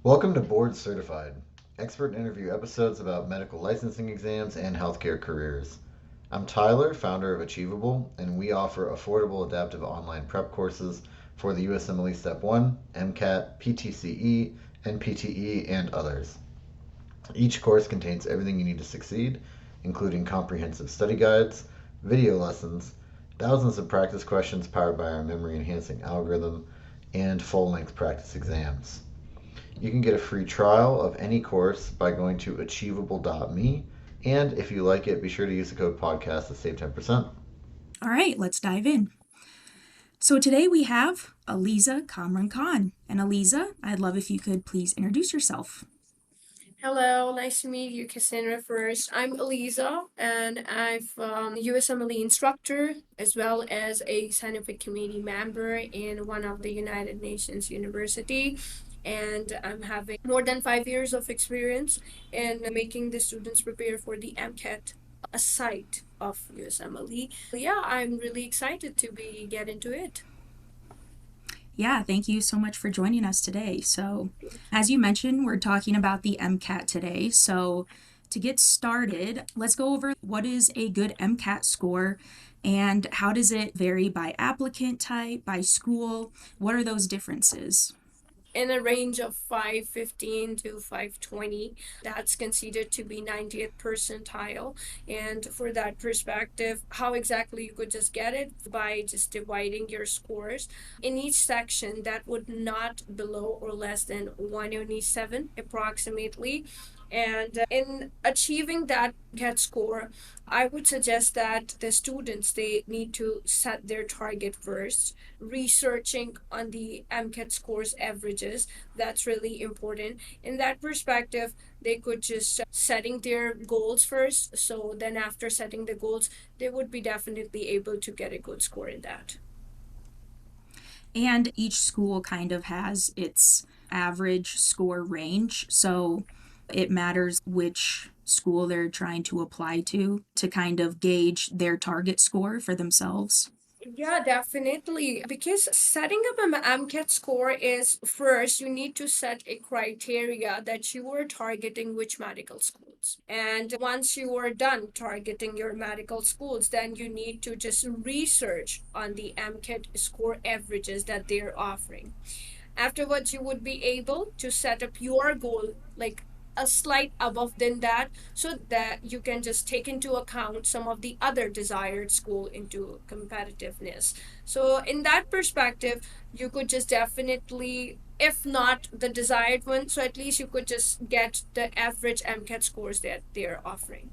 Welcome to Board Certified, expert interview episodes about medical licensing exams and healthcare careers. I'm Tyler, founder of Achievable, and we offer affordable adaptive online prep courses for the USMLE Step 1, MCAT, PTCE, NPTE, and others. Each course contains everything you need to succeed, including comprehensive study guides, video lessons, thousands of practice questions powered by our memory enhancing algorithm, and full length practice exams. You can get a free trial of any course by going to achievable.me. And if you like it, be sure to use the code podcast to save 10%. All right, let's dive in. So today we have Aliza Kamran Khan. And Aliza, I'd love if you could please introduce yourself. Hello, nice to meet you, Cassandra. First, I'm Aliza, and I'm USMLE instructor as well as a scientific committee member in one of the United Nations university. And I'm having more than 5 years of experience in making the students prepare for the MCAT, a site of USMLE. Yeah, I'm really excited to be get into it. Yeah, thank you so much for joining us today. So, as you mentioned, we're talking about the MCAT today. So, to get started, let's go over what is a good MCAT score and how does it vary by applicant type, by school? What are those differences? In a range of 515 to 520. That's considered to be 90th percentile. And for that perspective, how exactly you could just get it by just dividing your scores in each section that would not below or less than 197 approximately. And in achieving that CAT score, I would suggest that the students they need to set their target first, researching on the MCAT scores averages. That's really important. In that perspective, they could just setting their goals first. So then after setting the goals, they would be definitely able to get a good score in that. And each school kind of has its average score range. So, it matters which school they're trying to apply to kind of gauge their target score for themselves. Yeah, definitely. Because setting up an MCAT score is first, you need to set a criteria that you are targeting which medical schools. And once you are done targeting your medical schools, then you need to just research on the MCAT score averages that they're offering. Afterwards, you would be able to set up your goal like a slight above than that so that you can just take into account some of the other desired school into competitiveness. So in that perspective, you could just definitely, if not the desired one, so at least you could just get the average MCAT scores that they're offering.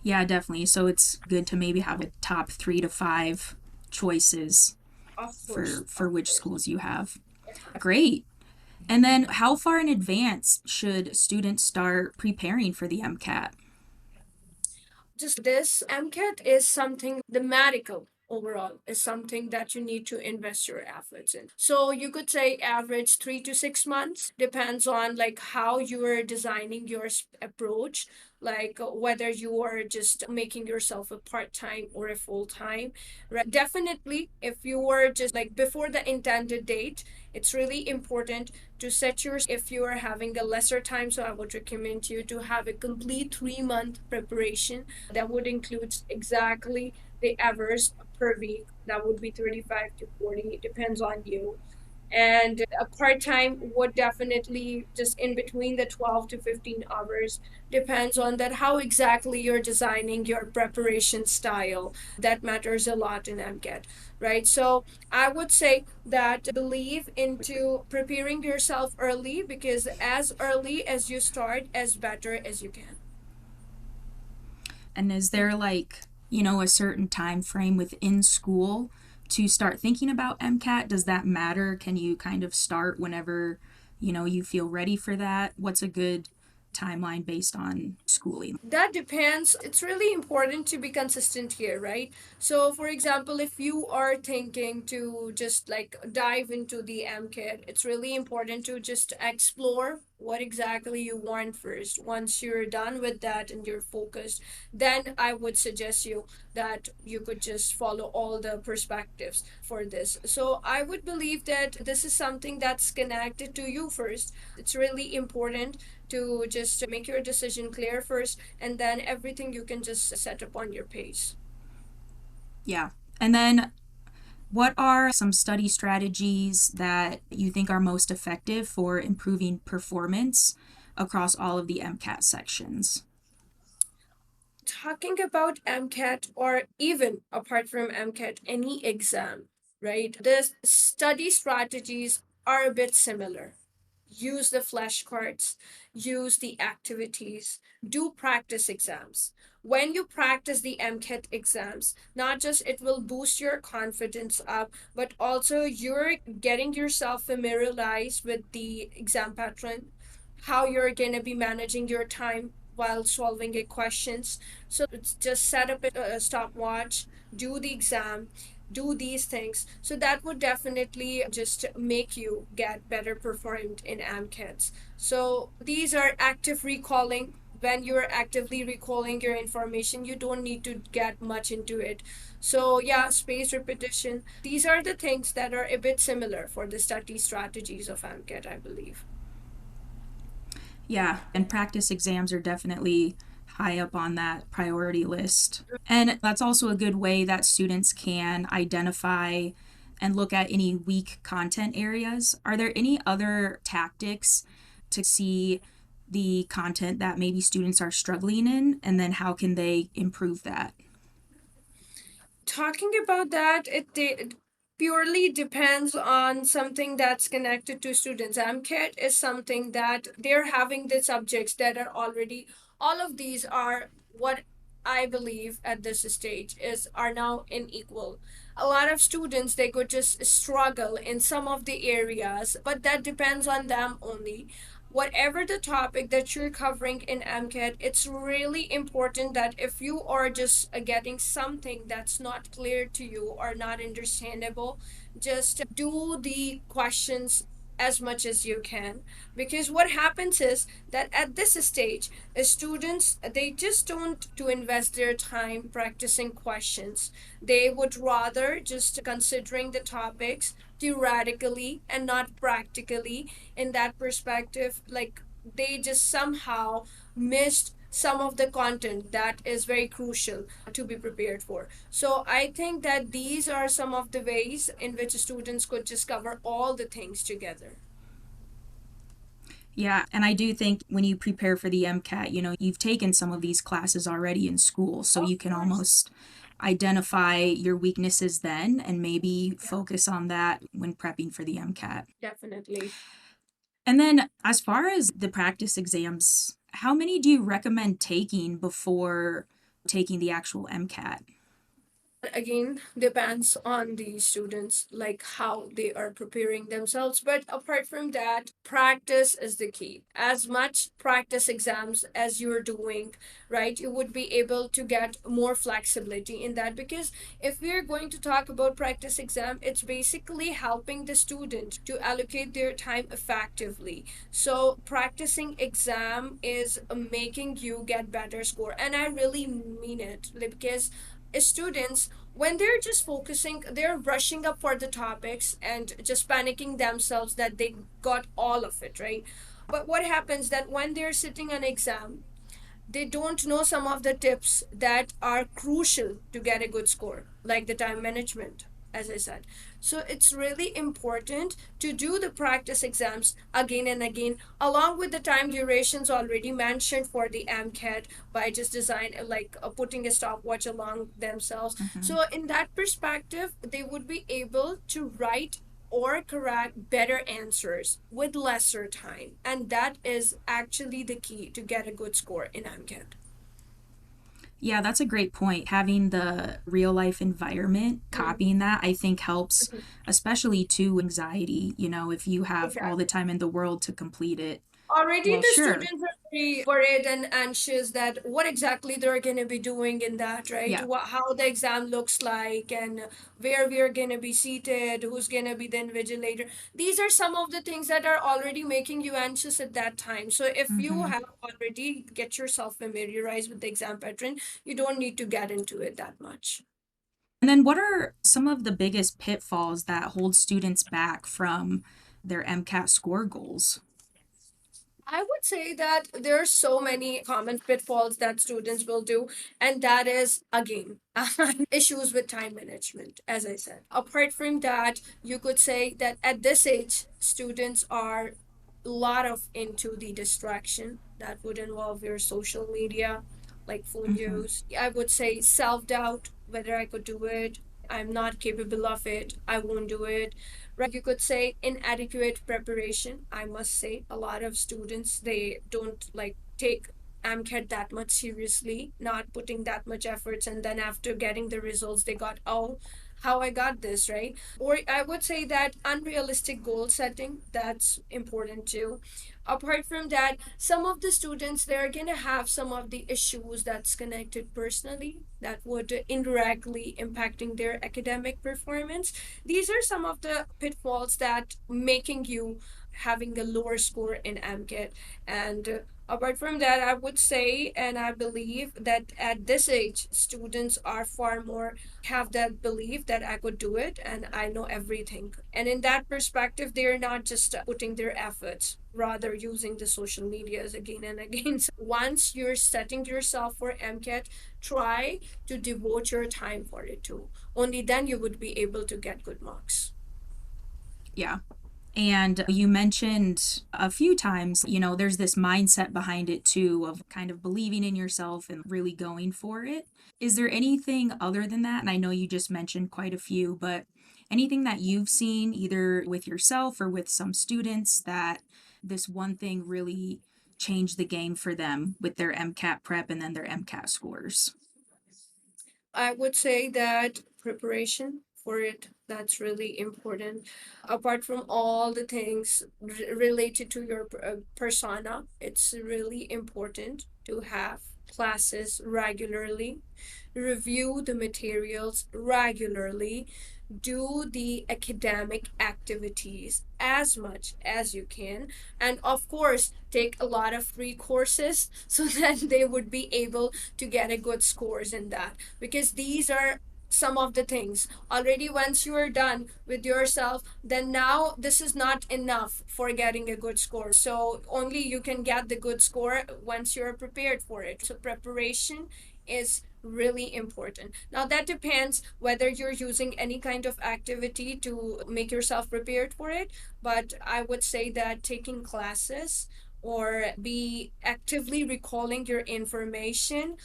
Yeah, definitely. So it's good to maybe have a top 3 to 5 choices Of course, for of which course. schools you have. Great. And then how far in advance should students start preparing for the MCAT? Just this MCAT is something, the medical overall is something that you need to invest your efforts in. So you could say average 3 to 6 months depends on like how you are designing your approach, like whether you are just making yourself a part-time or a full-time. Right? Definitely, if you are just like before the intended date, it's really important to set your, if you are having a lesser time, so I would recommend you to have a complete 3 month preparation that would include exactly the hours per week. That would be 35 to 40, it depends on you. And a part time would definitely just in between the 12 to 15 hours, depends on that how exactly you're designing your preparation style. That matters a lot in MCAT, right? So I would say that believe into preparing yourself early because as early as you start, as better as you can. And is there a certain time frame within school to start thinking about MCAT? Does that matter? Can you kind of start whenever, you feel ready for that? What's a good timeline based on schooling? That depends. It's really important to be consistent here, right? So, for example, if you are thinking to just like dive into the MCAT, it's really important to just explore what exactly you want first. Once you're done with that and you're focused, then I would suggest you that you could just follow all the perspectives for this. So I would believe that this is something that's connected to you first. It's really important to just make your decision clear first, and then everything you can just set up on your pace. Yeah. And then what are some study strategies that you think are most effective for improving performance across all of the MCAT sections? Talking about MCAT, or even apart from MCAT, any exam, right? The study strategies are a bit similar. Use the flashcards, use the activities, do practice exams. When you practice the MCAT exams, not just it will boost your confidence up, but also you're getting yourself familiarized with the exam pattern, how you're going to be managing your time while solving a questions. So it's just set up a stopwatch, do the exam, do these things. So that would definitely just make you get better performed in MCATs. So these are active recalling. When you're actively recalling your information, you don't need to get much into it. So yeah, space repetition. These are the things that are a bit similar for the study strategies of MCAT, I believe. Yeah, and practice exams are definitely high up on that priority list. And that's also a good way that students can identify and look at any weak content areas. Are there any other tactics to see the content that maybe students are struggling in, and then how can they improve that? Talking about that, it purely depends on something that's connected to students. MCAT is something that they're having the subjects that are already, all of these are what I believe at this stage is are now unequal. A lot of students they could just struggle in some of the areas, but that depends on them only. Whatever the topic that you're covering in MCAT, it's really important that if you are just getting something that's not clear to you or not understandable, just do the questions as much as you can. Because what happens is that at this stage, students they just don't to invest their time practicing questions. They would rather just considering the topics theoretically and not practically. In that perspective, like they just somehow missed some of the content that is very crucial to be prepared for. So I think that these are some of the ways in which students could just cover all the things together. Yeah, and I do think when you prepare for the MCAT, you've taken some of these classes already in school, so Of you can course. almost identify your weaknesses then and maybe Yeah, focus on that when prepping for the MCAT. definitely. And then, as far as the practice exams, how many do you recommend taking before taking the actual MCAT? Again, depends on the students, like how they are preparing themselves. But apart from that, practice is the key. As much practice exams as you're doing, right, you would be able to get more flexibility in that. Because if we're going to talk about practice exam, it's basically helping the student to allocate their time effectively. So practicing exam is making you get better score, and I really mean it, like, because students when they're just focusing, they're rushing up for the topics and just panicking themselves that they got all of it right. But what happens that when they're sitting on exam, they don't know some of the tips that are crucial to get a good score, like the time management, as I said. So it's really important to do the practice exams again and again, along with the time durations already mentioned for the MCAT by just design like putting a stopwatch along themselves. Mhm. So in that perspective, they would be able to write or correct better answers with lesser time. And that is actually the key to get a good score in MCAT. Yeah, that's a great point. Having the real life environment, Mhm. copying that, I think helps, Mhm. especially to anxiety. If you have all the Exactly. time in the world to complete it, Already well, the sure. students are very worried and anxious that what exactly they're going to be doing in that, right? Yeah. How the exam looks like and where we're going to be seated, who's going to be the invigilator. These are some of the things that are already making you anxious at that time. So if you Hmm. have already get yourself familiarized with the exam pattern, you don't need to get into it that much. And then what are some of the biggest pitfalls that hold students back from their MCAT score goals? I would say that there are so many common pitfalls that students will do, and that is again issues with time management, as I said. Apart from that, you could say that at this age, students are a lot of into the distraction that would involve your social media, like phone Hmm. use. I would say self doubt, whether I could do it, I'm not capable of it, I won't do it. You could say inadequate preparation. I must say a lot of students, they don't like take MCAT that much seriously, not putting that much efforts, and then after getting the results they got, oh, how I got this, right? Or I would say that unrealistic goal setting, that's important too. Apart from that, some of the students, they're gonna have some of the issues that's connected personally that would indirectly impacting their academic performance. These are some of the pitfalls that making you having a lower score in MCAT. And apart from that, I would say and I believe that at this age, students are far more have that belief that I could do it and I know everything. And in that perspective, they're not just putting their efforts, rather using the social medias again and again. So once you're setting yourself for MCAT, try to devote your time for it too. Only then you would be able to get good marks. Yeah. And you mentioned a few times, there's this mindset behind it too of kind of believing in yourself and really going for it. Is there anything other than that? And I know you just mentioned quite a few, but anything that you've seen either with yourself or with some students that this one thing really changed the game for them with their MCAT prep and then their MCAT scores? I would say that preparation for it, that's really important. Apart from all the things related to your persona, it's really important to have classes regularly, review the materials regularly, do the academic activities as much as you can, and of course take a lot of free courses so that they would be able to get a good scores in that, because these are some of the things already. Once you are done with yourself, then now this is not enough for getting a good score, so only you can get the good score once you're prepared for it. So preparation is really important. Now that depends whether you're using any kind of activity to make yourself prepared for it, but I would say that taking classes or be actively recalling your information,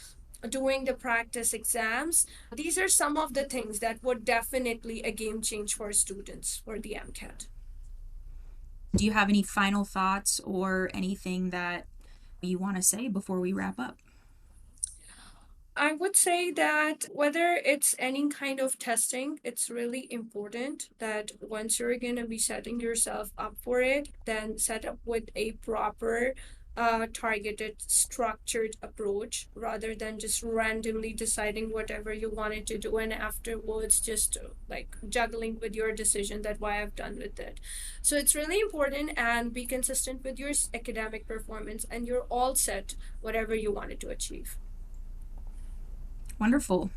doing the practice exams, these are some of the things that would definitely a game change for students for the MCAT. Do you have any final thoughts or anything that you want to say before we wrap up? I would say that whether it's any kind of testing, it's really important that once you're going to be setting yourself up for it, then set up with a proper, targeted, structured approach rather than just randomly deciding whatever you wanted to do and afterwards just like juggling with your decision that why I've done with it. So it's really important and be consistent with your academic performance and you're all set whatever you wanted to achieve. Wonderful.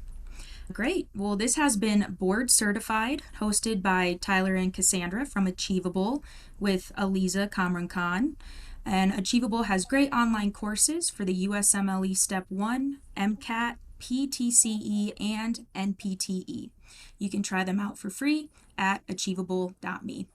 Great. Well, this has been Board Certified, hosted by Tyler and Cassandra from Achievable with Aliza Kamran Khan. And Achievable has great online courses for the USMLE Step 1, MCAT, PTCE, and NPTE. You can try them out for free at achievable.me.